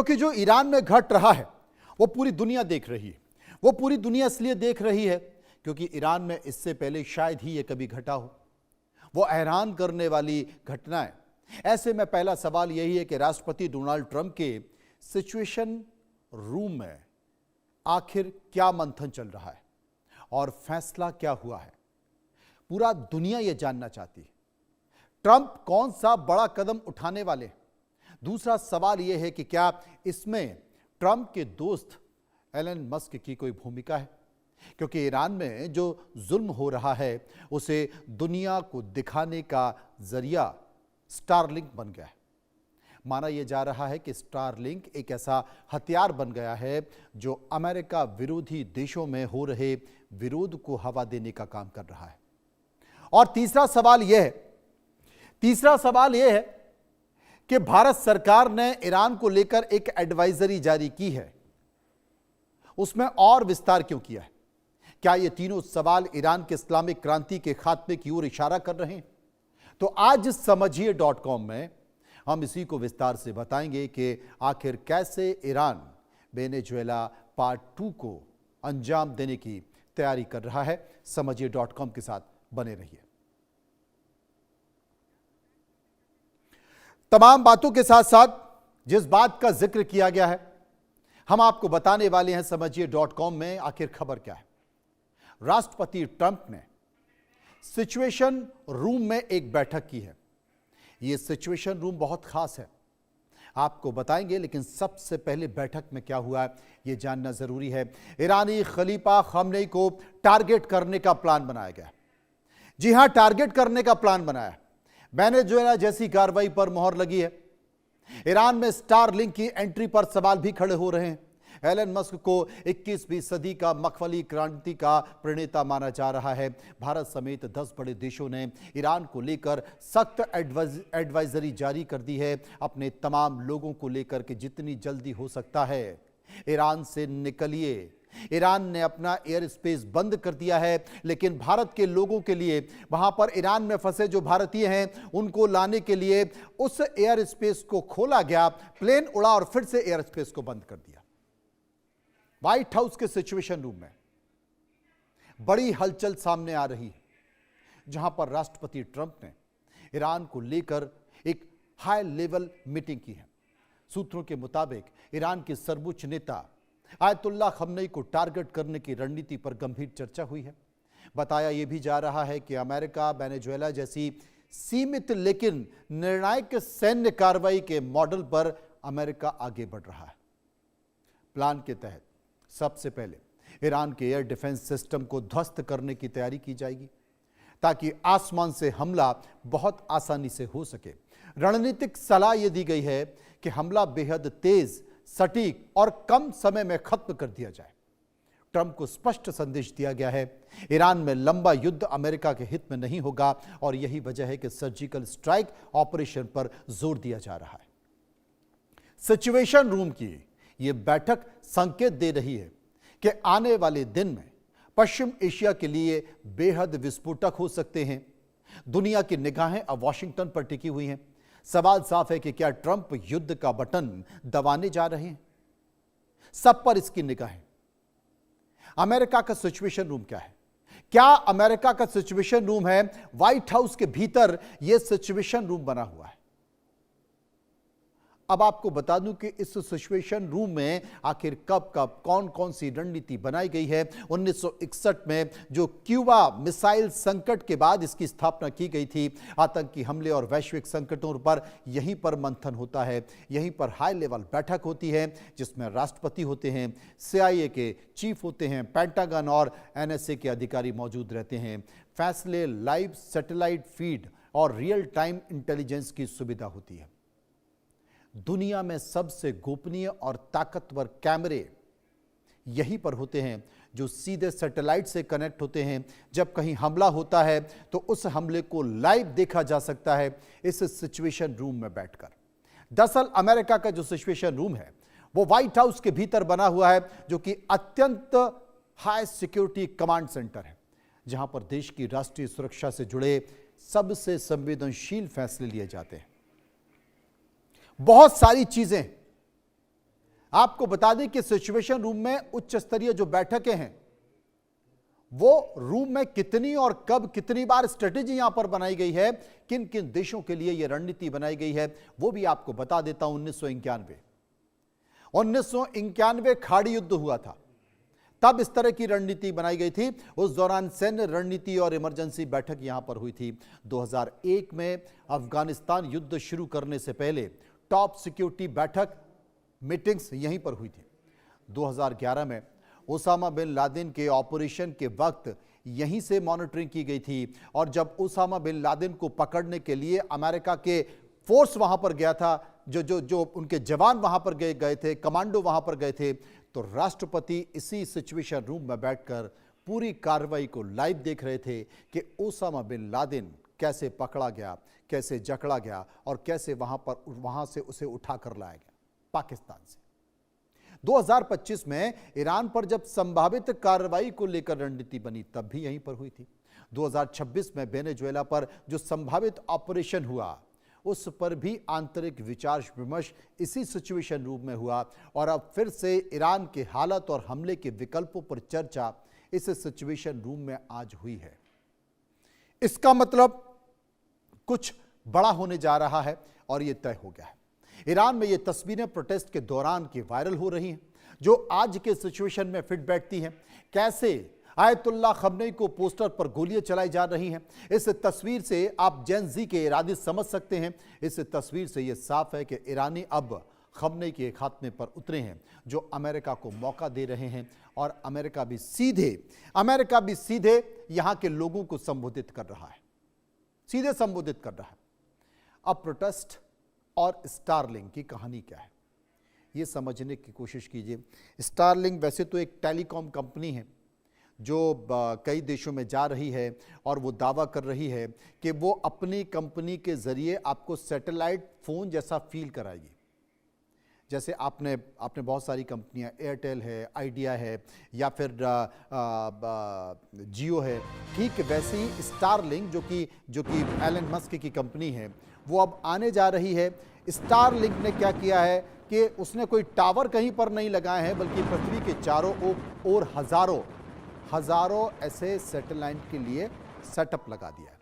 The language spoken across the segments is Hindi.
क्योंकि जो ईरान में घट रहा है वो पूरी दुनिया देख रही है। वो पूरी दुनिया इसलिए देख रही है क्योंकि ईरान में इससे पहले शायद ही ये कभी घटा हो। वो हैरान करने वाली घटनाएं। ऐसे में पहला सवाल यही है कि राष्ट्रपति डोनाल्ड ट्रंप के सिचुएशन रूम में आखिर क्या मंथन चल रहा है और फैसला क्या हुआ है। पूरा दुनिया यह जानना चाहती है ट्रंप कौन सा बड़ा कदम उठाने वाले हैं। दूसरा सवाल यह है कि क्या इसमें ट्रंप के दोस्त एलन मस्क की कोई भूमिका है, क्योंकि ईरान में जो जुल्म हो रहा है उसे दुनिया को दिखाने का जरिया स्टारलिंक बन गया है। माना यह जा रहा है कि स्टारलिंक एक ऐसा हथियार बन गया है जो अमेरिका विरोधी देशों में हो रहे विरोध को हवा देने का काम कर रहा है। और तीसरा सवाल यह है कि भारत सरकार ने ईरान को लेकर एक एडवाइजरी जारी की है, उसमें और विस्तार क्यों किया है? क्या ये तीनों सवाल ईरान के इस्लामिक क्रांति के खात्मे की ओर इशारा कर रहे हैं? तो आज समझिए.com में हम इसी को विस्तार से बताएंगे कि आखिर कैसे ईरान वेनेजुएला पार्ट 2 को अंजाम देने की तैयारी कर रहा है। समझिए.com के साथ बने रहिए। तमाम बातों के साथ साथ जिस बात का जिक्र किया गया है हम आपको बताने वाले हैं समझिए.com में आखिर खबर क्या है। राष्ट्रपति ट्रंप ने सिचुएशन रूम में एक बैठक की है। यह सिचुएशन रूम बहुत खास है, आपको बताएंगे, लेकिन सबसे पहले बैठक में क्या हुआ है यह जानना जरूरी है। ईरानी खलीफा खमेनी को टारगेट करने का प्लान बनाया गया। जी हां, टारगेट करने का प्लान बनाया। वेनेजुएला जैसी कार्रवाई पर मोहर लगी है। ईरान में स्टारलिंक की एंट्री पर सवाल भी खड़े हो रहे हैं। एलन मस्क को 21वीं सदी का मखमली क्रांति का प्रणेता माना जा रहा है। भारत समेत 10 बड़े देशों ने ईरान को लेकर सख्त एडवाइजरी जारी कर दी है अपने तमाम लोगों को लेकर कि जितनी जल्दी हो सकता है ईरान से निकलिए। ईरान ने अपना एयर स्पेस बंद कर दिया है, लेकिन भारत के लोगों के लिए, वहां पर ईरान में फंसे जो भारतीय हैं उनको लाने के लिए उस एयर स्पेस को खोला गया। प्लेन उड़ा और फिर से एयर स्पेस को बंद कर दिया। व्हाइट हाउस के सिचुएशन रूम में बड़ी हलचल सामने आ रही है, जहां पर राष्ट्रपति ट्रंप ने ईरान को लेकर एक हाई लेवल मीटिंग की है। सूत्रों के मुताबिक ईरान के सर्वोच्च नेता आयतुल्ला खमेनी को टारगेट करने की रणनीति पर गंभीर चर्चा हुई है। बताया यह भी जा रहा है कि अमेरिका वेनेजुएला जैसी सीमित लेकिन निर्णायक सैन्य कार्रवाई के मॉडल पर अमेरिका आगे बढ़ रहा है। प्लान के तहत सबसे पहले ईरान के एयर डिफेंस सिस्टम को ध्वस्त करने की तैयारी की जाएगी ताकि आसमान से हमला बहुत आसानी से हो सके। रणनीतिक सलाह यह दी गई है कि हमला बेहद तेज, सटीक और कम समय में खत्म कर दिया जाए। ट्रंप को स्पष्ट संदेश दिया गया है ईरान में लंबा युद्ध अमेरिका के हित में नहीं होगा और यही वजह है कि सर्जिकल स्ट्राइक ऑपरेशन पर जोर दिया जा रहा है। सिचुएशन रूम की यह बैठक संकेत दे रही है कि आने वाले दिन में पश्चिम एशिया के लिए बेहद विस्फोटक हो सकते हैं। दुनिया की निगाहें अब वॉशिंगटन पर टिकी हुई हैं। सवाल साफ है कि क्या ट्रंप युद्ध का बटन दबाने जा रहे हैं? सब पर इसकी निगाहें। अमेरिका का सिचुएशन रूम क्या है? क्या अमेरिका का सिचुएशन रूम है व्हाइट हाउस के भीतर यह सिचुएशन रूम बना हुआ है? अब आपको बता दूं कि इस सिचुएशन रूम में आखिर कब कब कौन कौन सी रणनीति बनाई गई है। 1961 में जो क्यूबा मिसाइल संकट के बाद इसकी स्थापना की गई थी। आतंकी हमले और वैश्विक संकटों पर यहीं पर मंथन होता है, यहीं पर हाई लेवल बैठक होती है जिसमें राष्ट्रपति होते हैं, CIA के चीफ होते हैं, पेंटागन और NSA के अधिकारी मौजूद रहते हैं। फैसले लाइव सैटेलाइट फीड और रियल टाइम इंटेलिजेंस की सुविधा होती है। दुनिया में सबसे गोपनीय और ताकतवर कैमरे यहीं पर होते हैं जो सीधे सैटेलाइट से कनेक्ट होते हैं। जब कहीं हमला होता है तो उस हमले को लाइव देखा जा सकता है इस सिचुएशन रूम में बैठकर। दरअसल अमेरिका का जो सिचुएशन रूम है वो व्हाइट हाउस के भीतर बना हुआ है, जो कि अत्यंत हाई सिक्योरिटी कमांड सेंटर है, जहां पर देश की राष्ट्रीय सुरक्षा से जुड़े सबसे संवेदनशील फैसले लिए जाते हैं। बहुत सारी चीजें आपको बता दें कि सिचुएशन रूम में उच्च स्तरीय जो बैठकें हैं, वो रूम में कितनी और कब कितनी बार स्ट्रेटेजी यहां पर बनाई गई है, किन किन देशों के लिए यह रणनीति बनाई गई है, वो भी आपको बता देता हूं। 1991 खाड़ी युद्ध हुआ था, तब इस तरह की रणनीति बनाई गई थी। उस दौरान सैन्य रणनीति और इमरजेंसी बैठक यहां पर हुई थी। 2001 में अफगानिस्तान युद्ध शुरू करने से पहले टॉप सिक्योरिटी बैठक मीटिंग्स यहीं पर हुई थी। 2011 में ओसामा बिन लादेन के ऑपरेशन के वक्त यहीं से मॉनिटरिंग की गई थी, और जब ओसामा बिन लादेन को पकड़ने के लिए अमेरिका के फोर्स वहां पर गया था, जो उनके जवान वहां पर गए थे, कमांडो वहां पर गए थे, तो राष्ट्रपति इसी सिचुएशन रूम में बैठकर पूरी कार्रवाई को लाइव देख रहे थे कि ओसामा बिन लादेन कैसे पकड़ा गया, कैसे जकड़ा गया और कैसे वहां से उसे उठाकर लाया गया पाकिस्तान से। 2025 में ईरान पर जब संभावित कार्रवाई को लेकर रणनीति बनी, तब भी यहीं पर हुई थी। 2026 में वेनेजुएला पर जो संभावित ऑपरेशन हुआ, उस पर भी आंतरिक विचार विमर्श इसी सिचुएशन रूम में हुआ, और अब फिर से ईरान के हालत और हमले के विकल्पों पर चर्चा इस सिचुएशन रूम में आज हुई है। इसका मतलब कुछ बड़ा होने जा रहा है और यह तय हो गया है। ईरान में ये तस्वीरें प्रोटेस्ट के दौरान की वायरल हो रही हैं, जो आज के सिचुएशन में फिट बैठती हैं। कैसे आयतुल्लाह खमनेई को पोस्टर पर गोलियां चलाई जा रही हैं, इस तस्वीर से आप जेन जी के इरादे समझ सकते हैं। इस तस्वीर से यह साफ है कि ईरानी अब खमनेई के खात्मे पर उतरे हैं, जो अमेरिका को मौका दे रहे हैं, और अमेरिका भी सीधे यहां के लोगों को संबोधित कर रहा है, सीधे संबोधित कर रहा है। अब प्रोटेस्ट और स्टारलिंक की कहानी क्या है, यह समझने की कोशिश कीजिए। स्टारलिंक वैसे तो एक टेलीकॉम कंपनी है जो कई देशों में जा रही है, और वो दावा कर रही है कि वो अपनी कंपनी के जरिए आपको सैटेलाइट फोन जैसा फील कराएगी। जैसे आपने बहुत सारी कंपनियां, एयरटेल है, आइडिया है, या फिर जियो है, ठीक वैसे ही स्टारलिंक जो कि एलन मस्क की कंपनी है, वो अब आने जा रही है। स्टारलिंक ने क्या किया है कि उसने कोई टावर कहीं पर नहीं लगाए हैं, बल्कि पृथ्वी के चारों ओर हजारों ऐसे सैटेलाइट के लिए सेटअप लगा दिया है,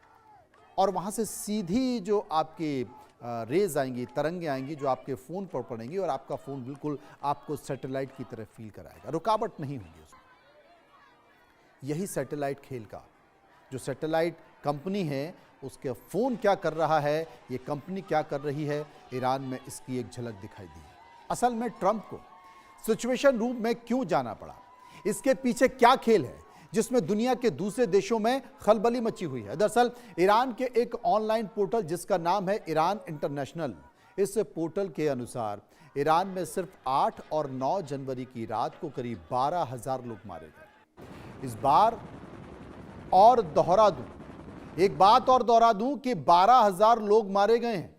और वहां से सीधी जो आपकी रेज आएंगी, तरंगे आएंगी, जो आपके फ़ोन पर पड़ेंगी, और आपका फ़ोन बिल्कुल आपको सैटेलाइट की तरह फील कराएगा, रुकावट नहीं होगी उसमें। यही सैटेलाइट खेल का जो सैटेलाइट कंपनी है, उसके फ़ोन क्या कर रहा है, ये कंपनी क्या कर रही है, ईरान में इसकी एक झलक दिखाई दी है। असल में ट्रंप को सिचुएशन रूम में क्यों जाना पड़ा, इसके पीछे क्या खेल है जिसमें दुनिया के दूसरे देशों में खलबली मची हुई है। दरअसल ईरान के एक ऑनलाइन पोर्टल जिसका नाम है ईरान इंटरनेशनल, इस पोर्टल के अनुसार ईरान में सिर्फ 8 और 9 जनवरी की रात को करीब 12,000 लोग मारे गए। इस बार और दोहरा दूं, एक बात और दोहरा दूं कि 12,000 लोग मारे गए हैं,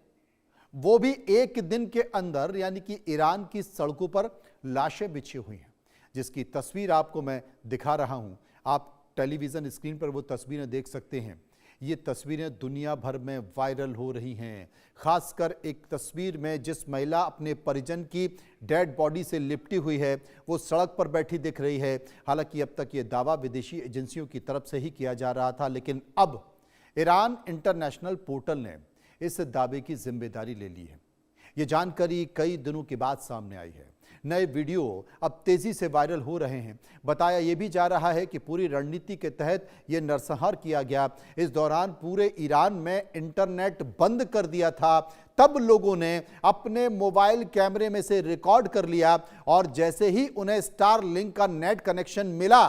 वो भी एक दिन के अंदर, यानी कि ईरान की सड़कों पर लाशें बिछी हुई हैं, जिसकी तस्वीर आपको मैं दिखा रहा हूं। आप टेलीविजन स्क्रीन पर वो तस्वीरें देख सकते हैं। ये तस्वीरें दुनिया भर में वायरल हो रही हैं, खासकर एक तस्वीर में जिस महिला अपने परिजन की डेड बॉडी से लिपटी हुई है, वो सड़क पर बैठी दिख रही है। हालांकि अब तक ये दावा विदेशी एजेंसियों की तरफ से ही किया जा रहा था, लेकिन अब ईरान इंटरनेशनल पोर्टल ने इस दावे की जिम्मेदारी ले ली है। ये जानकारी कई दिनों के बाद सामने आई है। नए वीडियो अब तेजी से वायरल हो रहे हैं। बताया यह भी जा रहा है कि पूरी रणनीति के तहत यह नरसंहार किया गया। इस दौरान पूरे ईरान में इंटरनेट बंद कर दिया था। तब लोगों ने अपने मोबाइल कैमरे में से रिकॉर्ड कर लिया, और जैसे ही उन्हें स्टारलिंक का नेट कनेक्शन मिला,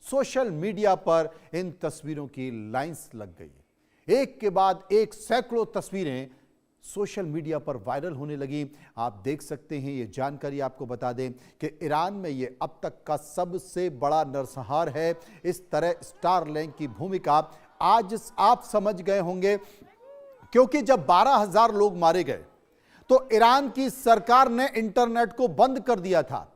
सोशल मीडिया पर इन तस्वीरों की लाइंस लग गई। एक के बाद एक सैकड़ों तस्वीरें सोशल मीडिया पर वायरल होने लगी। आप देख सकते हैं, ये जानकारी आपको बता दें कि ईरान में ये अब तक का सबसे बड़ा नरसंहार है। इस तरह स्टारलिंक की भूमिका आज आप समझ गए होंगे, क्योंकि जब 12,000 लोग मारे गए तो ईरान की सरकार ने इंटरनेट को बंद कर दिया था।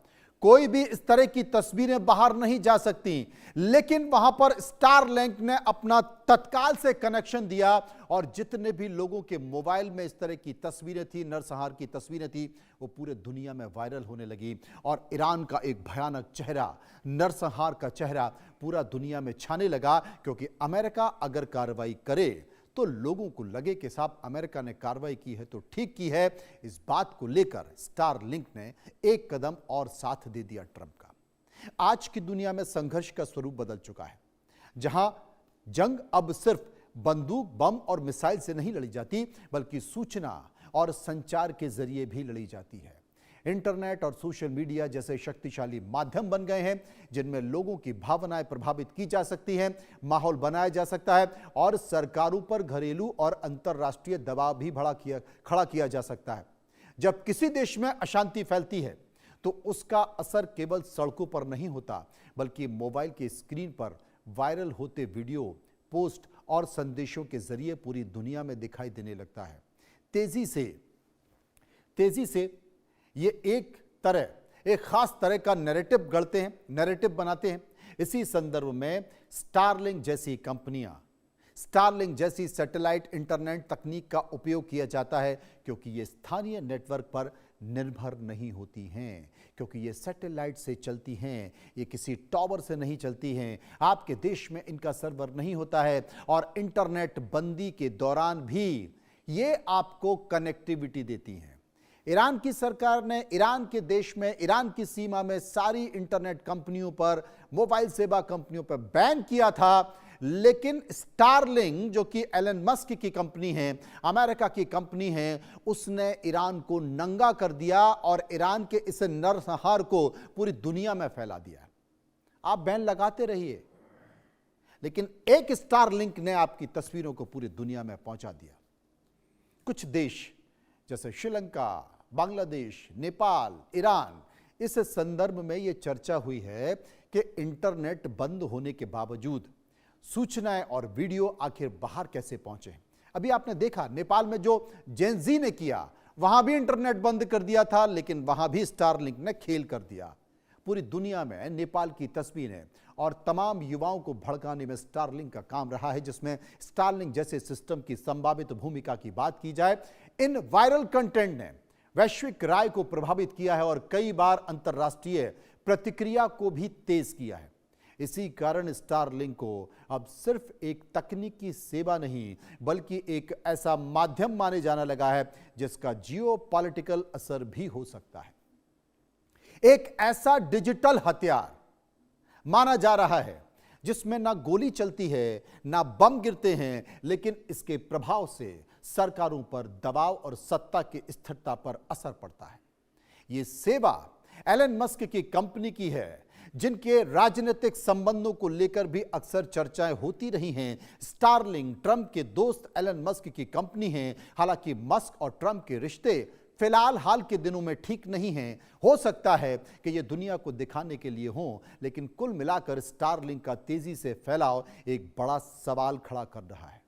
कोई भी इस तरह की तस्वीरें बाहर नहीं जा सकती, लेकिन वहां पर स्टारलिंक ने अपना तत्काल से कनेक्शन दिया और जितने भी लोगों के मोबाइल में इस तरह की तस्वीरें थी, नरसंहार की तस्वीरें थी, वो पूरे दुनिया में वायरल होने लगी और ईरान का एक भयानक चेहरा, नरसंहार का चेहरा पूरा दुनिया में छाने लगा। क्योंकि अमेरिका अगर कार्रवाई करे तो लोगों को लगे कि साहब अमेरिका ने कार्रवाई की है तो ठीक की है। इस बात को लेकर स्टारलिंक ने एक कदम और साथ दे दिया ट्रंप का। आज की दुनिया में संघर्ष का स्वरूप बदल चुका है, जहां जंग अब सिर्फ बंदूक, बम और मिसाइल से नहीं लड़ी जाती, बल्कि सूचना और संचार के जरिए भी लड़ी जाती है। इंटरनेट और सोशल मीडिया जैसे शक्तिशाली माध्यम बन गए हैं, जिनमें लोगों की भावनाएं प्रभावित की जा सकती हैं, माहौल बनाया जा सकता है और सरकारों पर घरेलू और अंतर्राष्ट्रीय दबाव भी खड़ा किया जा सकता है। जब किसी देश में अशांति फैलती है तो उसका असर केवल सड़कों पर नहीं होता, बल्कि मोबाइल की स्क्रीन पर वायरल होते वीडियो, पोस्ट और संदेशों के जरिए पूरी दुनिया में दिखाई देने लगता है। तेजी से ये एक खास तरह का नैरेटिव गढ़ते हैं, नैरेटिव बनाते हैं। इसी संदर्भ में स्टारलिंक जैसी सैटेलाइट इंटरनेट तकनीक का उपयोग किया जाता है, क्योंकि ये स्थानीय नेटवर्क पर निर्भर नहीं होती हैं, क्योंकि ये सैटेलाइट से चलती हैं, ये किसी टावर से नहीं चलती हैं, आपके देश में इनका सर्वर नहीं होता है और इंटरनेट बंदी के दौरान भी ये आपको कनेक्टिविटी देती हैं। ईरान की सरकार ने ईरान के देश में, ईरान की सीमा में सारी इंटरनेट कंपनियों पर, मोबाइल सेवा कंपनियों पर बैन किया था, लेकिन स्टारलिंक जो कि एलन मस्क की कंपनी है, अमेरिका की कंपनी है, उसने ईरान को नंगा कर दिया और ईरान के इस नरसंहार को पूरी दुनिया में फैला दिया। आप बैन लगाते रहिए, लेकिन एक स्टारलिंक ने आपकी तस्वीरों को पूरी दुनिया में पहुंचा दिया। कुछ देश जैसे श्रीलंका, बांग्लादेश, नेपाल, ईरान, इस संदर्भ में यह चर्चा हुई है कि इंटरनेट बंद होने के बावजूद सूचनाएं और वीडियो आखिर बाहर कैसे पहुंचे। अभी आपने देखा नेपाल में जो जेनजी ने किया, वहां भी इंटरनेट बंद कर दिया था, लेकिन वहां भी स्टारलिंक ने खेल कर दिया। पूरी दुनिया में नेपाल की तस्वीरें और तमाम युवाओं को भड़काने में स्टारलिंक का काम रहा है, जिसमें स्टारलिंक जैसे सिस्टम की संभावित भूमिका की बात की जाए। इन वायरल कंटेंट ने वैश्विक राय को प्रभावित किया है और कई बार अंतर्राष्ट्रीय प्रतिक्रिया को भी तेज किया है। इसी कारण स्टारलिंक को अब सिर्फ एक तकनीकी सेवा नहीं, बल्कि एक ऐसा माध्यम माने जाने लगा है जिसका जियोपॉलिटिकल असर भी हो सकता है। एक ऐसा डिजिटल हथियार माना जा रहा है जिसमें ना गोली चलती है, ना बम गिरते हैं, लेकिन इसके प्रभाव से सरकारों पर दबाव और सत्ता की स्थिरता पर असर पड़ता है। यह सेवा एलन मस्क की कंपनी की है, जिनके राजनीतिक संबंधों को लेकर भी अक्सर चर्चाएं होती रही हैं। स्टारलिंक ट्रंप के दोस्त एलन मस्क की कंपनी है। हालांकि मस्क और ट्रंप के रिश्ते फिलहाल हाल के दिनों में ठीक नहीं हैं। हो सकता है कि ये दुनिया को दिखाने के लिए हों, लेकिन कुल मिलाकर स्टारलिंक का तेजी से फैलाव एक बड़ा सवाल खड़ा कर रहा है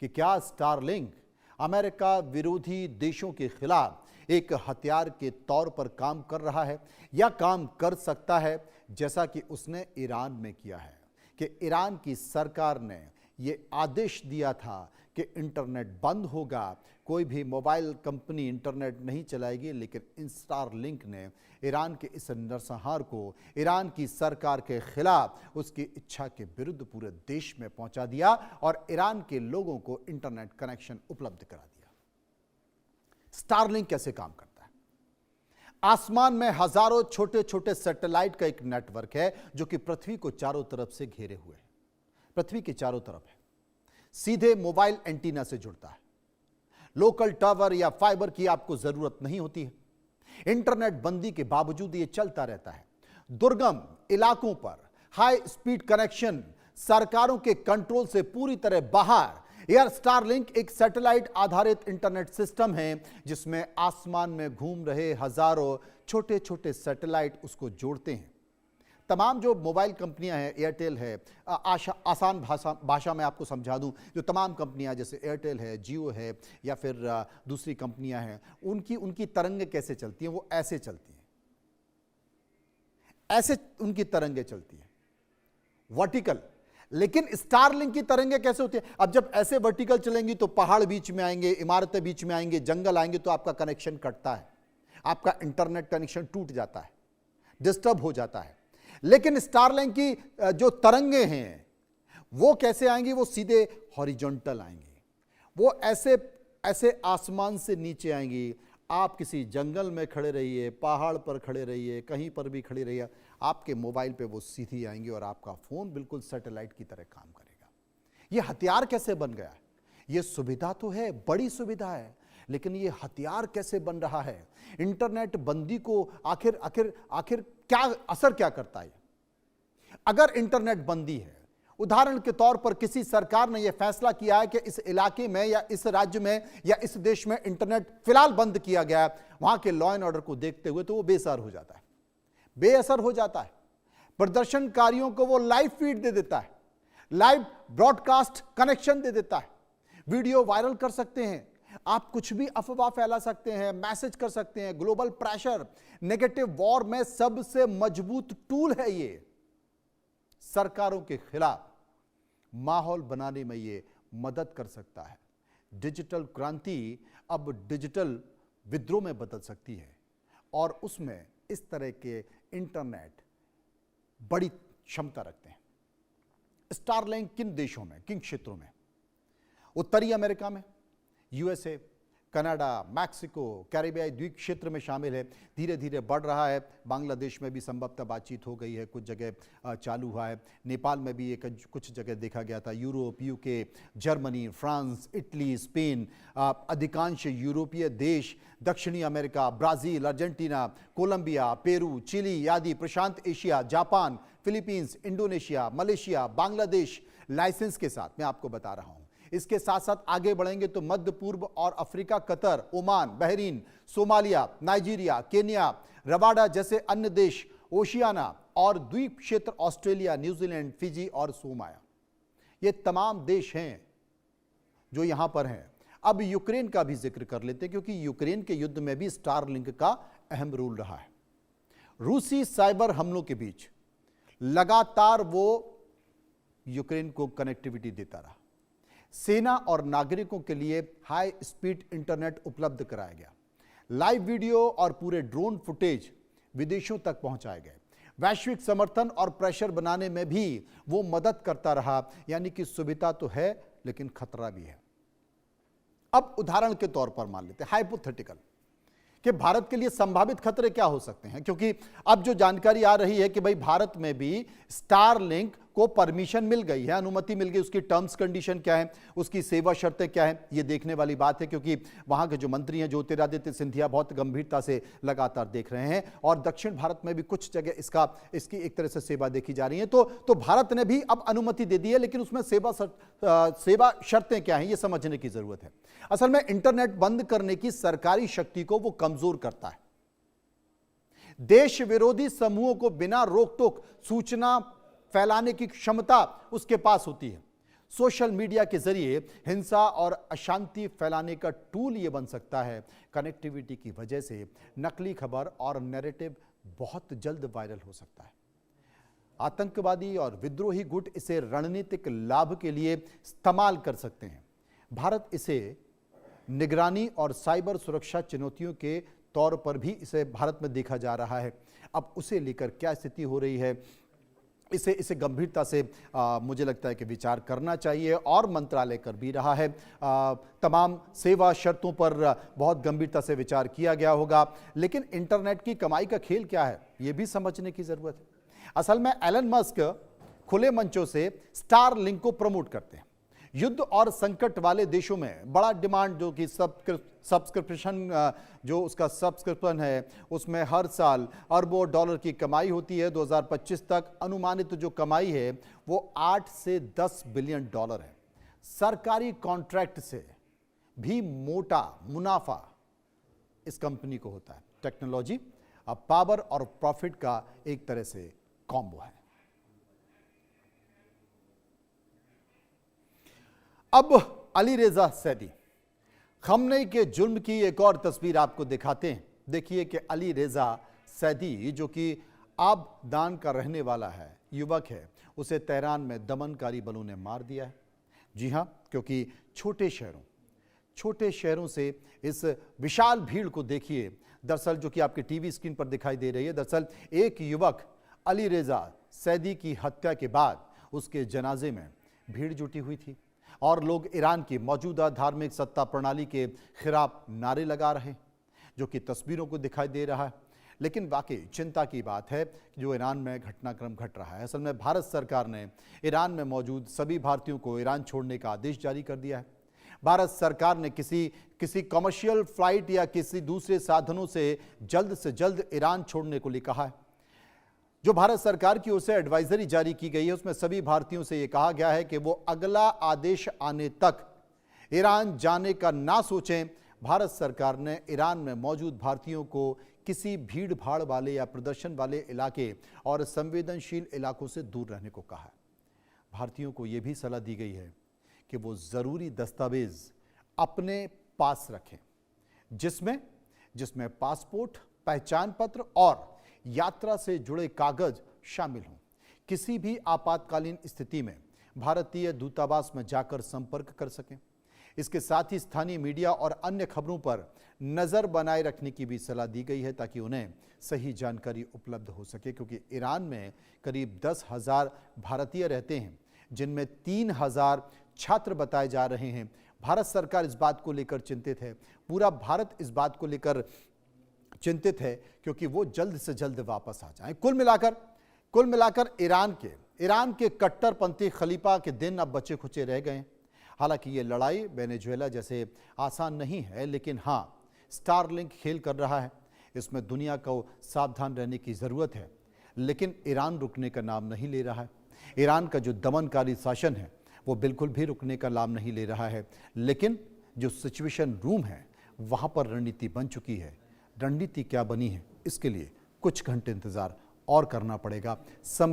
कि क्या स्टारलिंक अमेरिका विरोधी देशों के खिलाफ एक हथियार के तौर पर काम कर रहा है, या काम कर सकता है जैसा कि उसने ईरान में किया है, कि ईरान की सरकार ने ये आदेश दिया था कि इंटरनेट बंद होगा, कोई भी मोबाइल कंपनी इंटरनेट नहीं चलाएगी, लेकिन स्टारलिंक ने ईरान के इस नरसंहार को ईरान की सरकार के खिलाफ उसकी इच्छा के विरुद्ध पूरे देश में पहुंचा दिया और ईरान के लोगों को इंटरनेट कनेक्शन उपलब्ध करा दिया। स्टारलिंक कैसे काम करता है? आसमान में हजारों छोटे छोटे सैटेलाइट का एक नेटवर्क है जो कि पृथ्वी को चारों तरफ से घेरे हुए है, पृथ्वी के चारों तरफ है, सीधे मोबाइल एंटीना से जुड़ता है। लोकल टावर या फाइबर की आपको जरूरत नहीं होती है। इंटरनेट बंदी के बावजूद यह चलता रहता है। दुर्गम इलाकों पर हाई स्पीड कनेक्शन सरकारों के कंट्रोल से पूरी तरह बाहर। एयर स्टारलिंक एक सैटेलाइट आधारित इंटरनेट सिस्टम है जिसमें आसमान में घूम रहे हजारों छोटे छोटे सैटेलाइट उसको जोड़ते हैं। तमाम जो मोबाइल कंपनियां हैं, एयरटेल है, आसान भाषा में आपको समझा दूं, जो तमाम कंपनियां जैसे एयरटेल है, जियो है या फिर दूसरी कंपनियां हैं, उनकी तरंगें कैसे चलती हैं? वो ऐसे चलती हैं। ऐसे उनकी तरंगे चलती है वर्टिकल। लेकिन स्टारलिंक की तरंगे कैसे होती है? अब जब ऐसे वर्टिकल चलेंगी तो पहाड़ बीच में आएंगे, इमारतें बीच में आएंगे, जंगल आएंगे, तो आपका कनेक्शन कटता है, आपका इंटरनेट कनेक्शन टूट जाता है, डिस्टर्ब हो जाता है। लेकिन स्टारलिंक की जो तरंगे हैं वो कैसे आएंगी? वो सीधे हॉरिजॉन्टल आएंगी, वो ऐसे ऐसे आसमान से नीचे आएंगी। आप किसी जंगल में खड़े रहिए, पहाड़ पर खड़े रहिए, कहीं पर भी खड़े रहिए, आपके मोबाइल पे वो सीधी आएंगी और आपका फोन बिल्कुल सैटेलाइट की तरह काम करेगा। ये हथियार कैसे बन गया है? ये सुविधा तो है, बड़ी सुविधा है, लेकिन ये हथियार कैसे बन रहा है? इंटरनेट बंदी को आखिर आखिर आखिर क्या असर क्या करता है? अगर इंटरनेट बंदी है, उदाहरण के तौर पर किसी सरकार ने यह फैसला किया है कि इस इलाके में या इस राज्य में या इस देश में इंटरनेट फिलहाल बंद किया गया है, वहां के लॉ एंड ऑर्डर को देखते हुए तो वो बेसर हो जाता है, बेअसर हो जाता है। प्रदर्शनकारियों को वो लाइव फीड दे देता है, लाइव ब्रॉडकास्ट कनेक्शन दे देता है, वीडियो वायरल कर सकते हैं, आप कुछ भी अफवाह फैला सकते हैं, मैसेज कर सकते हैं। ग्लोबल प्रेशर, नेगेटिव वॉर में सबसे मजबूत टूल है ये। सरकारों के खिलाफ माहौल बनाने में ये मदद कर सकता है। डिजिटल क्रांति अब डिजिटल विद्रोह में बदल सकती है और उसमें इस तरह के इंटरनेट बड़ी क्षमता रखते हैं। स्टारलिंक किन देशों में, किन क्षेत्रों में? उत्तरी अमेरिका में, यूएसए, कनाडा, मैक्सिको, कैरिबियाई द्वीप क्षेत्र में शामिल है। धीरे धीरे बढ़ रहा है। बांग्लादेश में भी संभवतः बातचीत हो गई है, कुछ जगह चालू हुआ है। नेपाल में भी एक कुछ जगह देखा गया था। Europe, UK, Germany, France, Italy, Spain, अधिकांश यूरोपीय देश, दक्षिणी America, Brazil, Argentina, Colombia, Peru, Chile आदि, प्रशांत Asia, Japan, Philippines, Indonesia, Malaysia, Bangladesh licence के साथ मैं आपको बता रहा हूं। इसके साथ साथ आगे बढ़ेंगे तो मध्य पूर्व और Africa, Qatar, Oman, Bahrain, Somalia, Nigeria, Kenya, Rwanda जैसे अन्य देश, ओशियाना और द्वीप क्षेत्र, ऑस्ट्रेलिया, न्यूजीलैंड, फिजी और सोमाया, ये तमाम देश हैं जो यहां पर हैं। अब यूक्रेन का भी जिक्र कर लेते हैं, क्योंकि यूक्रेन के युद्ध में भी स्टारलिंक का अहम रोल रहा है। रूसी साइबर हमलों के बीच लगातार वो यूक्रेन को कनेक्टिविटी देता रहा। सेना और नागरिकों के लिए हाई स्पीड इंटरनेट उपलब्ध कराया गया। लाइव वीडियो और पूरे ड्रोन फुटेज विदेशों तक पहुंचाए गए। वैश्विक समर्थन और प्रेशर बनाने में भी वो मदद करता रहा। यानी कि सुविधा तो है, लेकिन खतरा भी है। अब उदाहरण के तौर पर मान लेते हैं, हाइपोथेटिकल, कि भारत के लिए संभावित खतरे क्या हो सकते हैं। क्योंकि अब जो जानकारी आ रही है कि भाई भारत में भी स्टारलिंक को परमिशन मिल गई है, अनुमति मिल गई। उसकी टर्म्स कंडीशन क्या है, उसकी सेवा शर्तें क्या है, ये देखने वाली बात है। क्योंकि वहां के जो मंत्री हैं ज्योतिरादित्य सिंधिया बहुत गंभीरता से लगातार देख रहे हैं और दक्षिण भारत में भी कुछ जगह इसकी एक तरह से सेवा देखी जा रही है। तो भारत ने भी अब अनुमति दे दी है, लेकिन उसमें सेवा शर्तें क्या हैं, ये समझने की जरूरत है। असल में इंटरनेट बंद करने की सरकारी शक्ति को वो कमजोर करता है। देश विरोधी समूहों को बिना रोक टोक सूचना फैलाने की क्षमता उसके पास होती है। सोशल मीडिया के जरिए हिंसा और अशांति फैलाने का टूल यह बन सकता है। कनेक्टिविटी की वजह से नकली खबर और नैरेटिव बहुत जल्द वायरल हो सकता है। आतंकवादी और विद्रोही गुट इसे रणनीतिक लाभ के लिए इस्तेमाल कर सकते हैं। भारत इसे निगरानी और साइबर सुरक्षा चुनौतियों के तौर पर भी इसे भारत में देखा जा रहा है। अब उसे लेकर क्या स्थिति हो रही है, इसे गंभीरता से मुझे लगता है कि विचार करना चाहिए और मंत्रालय कर भी रहा है। तमाम सेवा शर्तों पर बहुत गंभीरता से विचार किया गया होगा। लेकिन इंटरनेट की कमाई का खेल क्या है, यह भी समझने की जरूरत है। असल में एलन मस्क खुले मंचों से स्टारलिंक को प्रमोट करते हैं। युद्ध और संकट वाले देशों में बड़ा डिमांड, जो कि सब्सक्रिप्शन जो उसका सब्सक्रिप्शन है, उसमें हर साल अरबों डॉलर की कमाई होती है। 2025 तक अनुमानित जो कमाई है वो 8 से 10 बिलियन डॉलर है। सरकारी कॉन्ट्रैक्ट से भी मोटा मुनाफा इस कंपनी को होता है। टेक्नोलॉजी अब पावर और प्रॉफिट का एक तरह से कॉम्बो है। अब अली रेजा सैदी, खमनेई के जुर्म की एक और तस्वीर आपको दिखाते हैं। देखिए कि अली रेजा सैदी, जो कि आबदान का रहने वाला है, युवक है, उसे तेहरान में दमनकारी बलों ने मार दिया है। जी हां, क्योंकि छोटे शहरों से इस विशाल भीड़ को देखिए। दरअसल जो कि आपके टीवी स्क्रीन पर दिखाई दे रही है, दरअसल एक युवक अली रेजा सैदी की हत्या के बाद उसके जनाजे में भीड़ जुटी हुई थी और लोग ईरान की मौजूदा धार्मिक सत्ता प्रणाली के खिलाफ नारे लगा रहे हैं, जो कि तस्वीरों को दिखाई दे रहा है। लेकिन वाकई चिंता की बात है कि जो ईरान में घटनाक्रम घट रहा है। असल में भारत सरकार ने ईरान में मौजूद सभी भारतीयों को ईरान छोड़ने का आदेश जारी कर दिया है। भारत सरकार ने किसी कमर्शियल फ्लाइट या किसी दूसरे साधनों से जल्द ईरान छोड़ने को लिए कहा है। जो भारत सरकार की ओर से एडवाइजरी जारी की गई है, उसमें सभी भारतीयों से यह कहा गया है कि वो अगला आदेश आने तक ईरान जाने का ना सोचें। भारत सरकार ने ईरान में मौजूद भारतीयों को किसी भीड़ भाड़ वाले या प्रदर्शन वाले इलाके और संवेदनशील इलाकों से दूर रहने को कहा है। भारतीयों को यह भी सलाह दी गई है कि वो जरूरी दस्तावेज अपने पास रखें, जिसमें पासपोर्ट, पहचान पत्र और यात्रा से जुड़े कागज शामिल हों। किसी भी आपातकालीन स्थिति में भारतीय दूतावास में जाकर संपर्क कर सकें। इसके साथ ही स्थानीय मीडिया और अन्य खबरों पर नजर बनाए रखने की भी सलाह दी गई है, ताकि उन्हें सही जानकारी उपलब्ध हो सके, क्योंकि ईरान में करीब 10,000 भारतीय रहते हैं, जिनमें 3,000 छात्र बताए जा रहे हैं। भारत सरकार इस बात को लेकर चिंतित है, पूरा भारत इस बात को लेकर चिंतित है, क्योंकि वो जल्द से जल्द वापस आ जाएं। कुल मिलाकर ईरान के कट्टरपंथी खलीफा के दिन अब बचे खुचे रह गए। हालांकि ये लड़ाई वेनेजुएला जैसे आसान नहीं है, लेकिन हाँ, स्टारलिंक खेल कर रहा है। इसमें दुनिया को सावधान रहने की जरूरत है, लेकिन ईरान रुकने का नाम नहीं ले रहा है। ईरान का जो दमनकारी शासन है वो बिल्कुल भी रुकने का नाम नहीं ले रहा है। लेकिन जो सिचुएशन रूम है वहां पर रणनीति बन चुकी है। रणनीति क्या बनी है, इसके लिए कुछ घंटे इंतजार और करना पड़ेगा। समय